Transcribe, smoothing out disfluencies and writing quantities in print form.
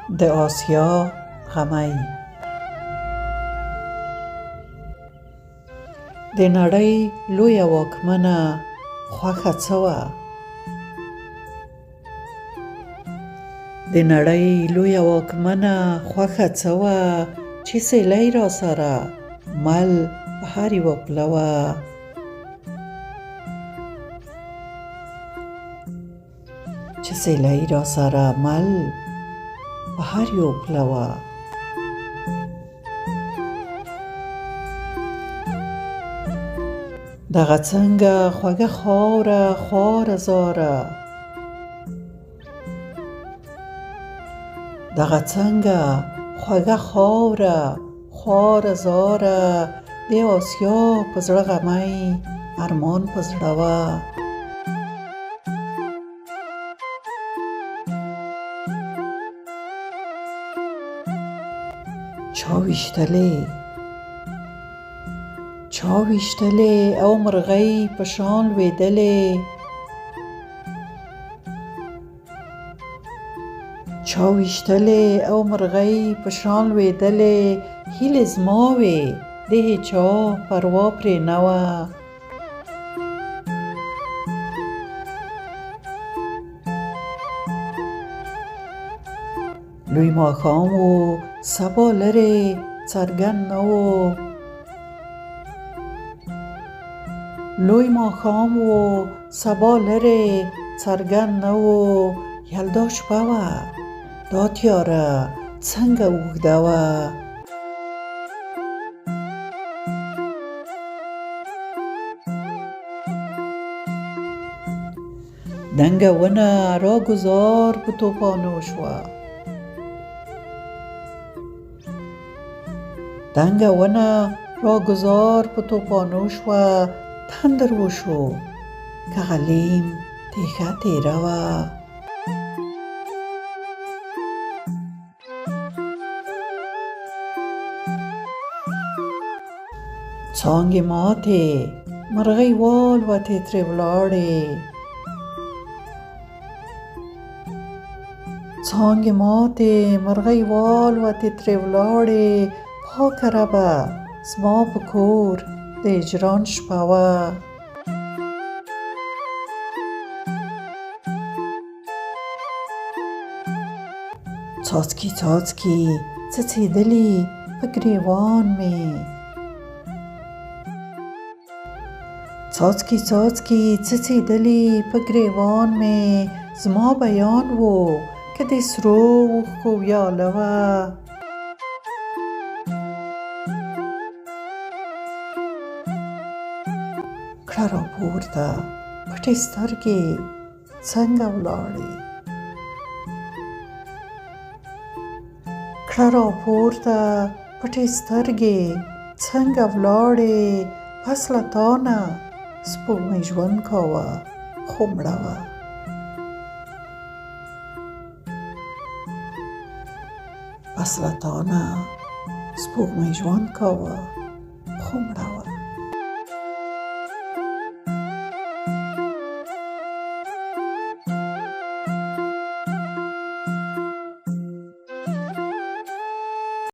د آسیا غمی. د نړۍ لویه واکمنه خوښه څه وه؟ د نړۍ لویه واکمنه خوښه څه وه؟ چې سیلی را سره مل په هر یوه پله وه. چې سیلی را سره مل په هر یو پله وه. دغه څنګه خوږه خاوره خواره زاره، دغه څنګه خوږه خاوره خواره زاره، د آسیا په زړه غمی ارمان په زړه وه. چا ویشتلې او مرغۍ په شان لوېدلې، چا ویشتلې او مرغۍ په شان لوېدلې، هیلې زما وې د هېچا پروا پرې نه وه. لوی ماښام و سبا لرې څرګند نه و، لوی ماښام و سبا لرې څرګند نه و. یلدا شپه وه دا تیاره څنګه اوږده وه. دنګه ونه را گذار په توپانو شوه، دنګه ونه را گذار په توپانو شوه. تندر وشو که غلیم تیښه تیره وه. څانګې ماتې مرغۍ والوتې ترې ولاړې، څانګې ماتې مرغۍ والوتې ترې ولاړې. پاکه ربه زما په کور د هجران شپه وه. څاڅکي څاڅکي څڅېدلي په ګریوان مې، څاڅکي څاڅکي څڅېدلي په ګریوان مې. زما بیان و که د سرو اوښکو ویاله وه. کړه را پورته پټې سترګې څنګه ولاړې، کړه را پورته پټې سترګې څنګه ولاړې. پس له تا نه سپوږمۍ ژوند کاوه خو مړه وه. پس له تا نه سپوږمۍ ژوند کاوه خو مړه وه.